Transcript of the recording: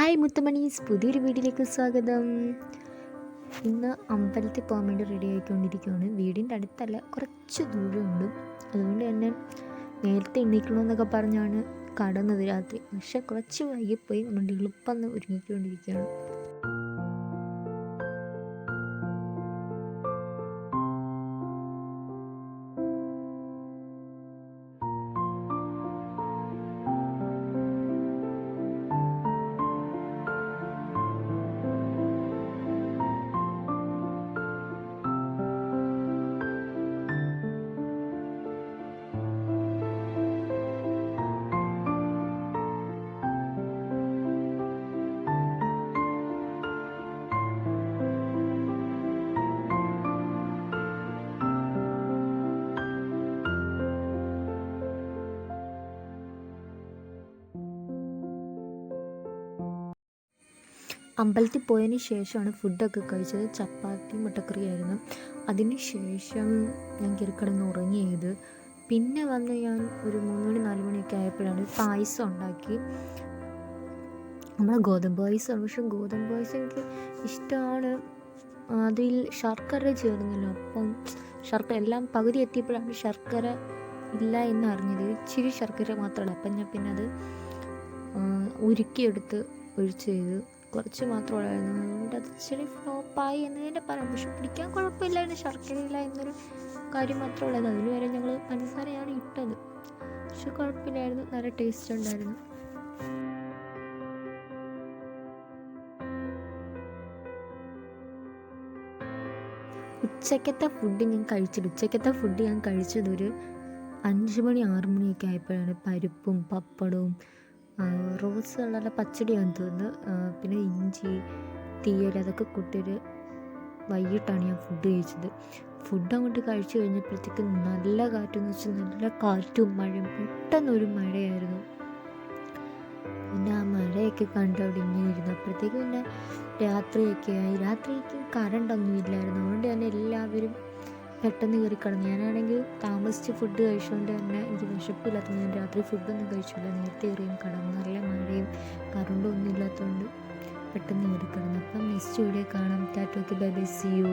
Hi മുത്തമണീസ്, പുതിയൊരു വീഡിയോയിലേക്ക് സ്വാഗതം. ഇന്ന് അമ്പലത്തിൽ പോകാൻ വേണ്ടി റെഡി ആയിക്കൊണ്ടിരിക്കുകയാണ്. വീടിൻ്റെ അടുത്തല്ല, കുറച്ച് ദൂരമുണ്ട്. അതുകൊണ്ട് തന്നെ നേരത്തെ എണീക്കണമെന്നൊക്കെ പറഞ്ഞാണ് കടന്നത് രാത്രി. പക്ഷെ കുറച്ച് വൈകിപ്പോയി. നമ്മുടെ എളുപ്പം ഒരുങ്ങിക്കൊണ്ടിരിക്കുകയാണ്. അമ്പലത്തിൽ പോയതിന് ശേഷമാണ് ഫുഡൊക്കെ കഴിച്ചത്. ചപ്പാത്തി മുട്ടക്കറിയായിരുന്നു. അതിന് ശേഷം ഞാൻ കിടന്ന് ഉറങ്ങിയത്. പിന്നെ വന്ന് ഞാൻ ഒരു 3 മണി 4 മണിയൊക്കെ ആയപ്പോഴാണ് പായസം ഉണ്ടാക്കി. നമ്മളെ ഗോതമ്പ് പായസമാണ്. പക്ഷെ ഗോതമ്പ് പായസം എനിക്ക് ഇഷ്ടമാണ്. അതിൽ ശർക്കര ചേർന്നല്ലോ. അപ്പം ശർക്കര എല്ലാം പകുതി എത്തിയപ്പോഴാണ് ശർക്കര ഇല്ല എന്ന് അറിഞ്ഞത്. ഇച്ചിരി ശർക്കര മാത്രമല്ല. അപ്പം ഞാൻ പിന്നെ അത് ഉരുക്കിയെടുത്ത് ഒഴിച്ച് ചെയ്ത്. കുറച്ച് മാത്രമുള്ളായിരുന്നു. അതുകൊണ്ട് അത് ഇച്ചിരി ഫ്ലോപ്പായി എന്ന് തന്നെ പറയാം. പക്ഷെ പിടിക്കാൻ കുഴപ്പമില്ലായിരുന്നു. ശർക്കരയില്ല എന്നൊരു കാര്യം മാത്രമുള്ളത്. അതിന് വരെ ഞങ്ങൾ പഞ്ചസാരയാണ് ഇട്ടത്. പക്ഷെ കുഴപ്പമില്ലായിരുന്നു, നല്ല ടേസ്റ്റ് ഉണ്ടായിരുന്നു. ഉച്ചക്കത്തെ ഫുഡ് ഞാൻ കഴിച്ചതൊരു 5 മണി 6 മണിയൊക്കെ ആയപ്പോഴാണ്. പരിപ്പും പപ്പടവും റോസ് കളറിലെ പച്ചടിയാണെന്ന് തോന്നുന്നു, പിന്നെ ഇഞ്ചി തീയൽ അതൊക്കെ കൂട്ടിയൊരു വൈകിട്ടാണ് ഞാൻ ഫുഡ് കഴിച്ചത്. ഫുഡ് അങ്ങോട്ട് കഴിച്ചു കഴിഞ്ഞപ്പോഴത്തേക്ക് നല്ല കാറ്റെന്ന് വെച്ചാൽ നല്ല കാറ്റും മഴയും. പെട്ടെന്നൊരു മഴയായിരുന്നു. പിന്നെ ആ മഴയൊക്കെ കണ്ട് അവിടെ ഇങ്ങനെ ഇരുന്നപ്പോഴത്തേക്ക് പിന്നെ രാത്രിയൊക്കെ ആയി. രാത്രിക്ക് കറണ്ടൊന്നും ഇല്ലായിരുന്നു. അതുകൊണ്ട് തന്നെ എല്ലാവരും പെട്ടെന്ന് കയറി കിടന്നു. ഞാനാണെങ്കിൽ താമസിച്ച് ഫുഡ് കഴിച്ചുകൊണ്ട് തന്നെ എനിക്ക് വിശപ്പില്ലാത്തത് ഞാൻ രാത്രി ഫുഡൊന്നും കഴിച്ചില്ല. നേരത്തെ കയറിയും കിടന്നു. നല്ല മഴയും കറണ്ടും ഒന്നും ഇല്ലാത്തതുകൊണ്ട് പെട്ടെന്ന് കയറി കിടന്നു. അപ്പം നെക്സ്റ്റ് വീഡിയോ കാണാം. Tata, bye bye, see U.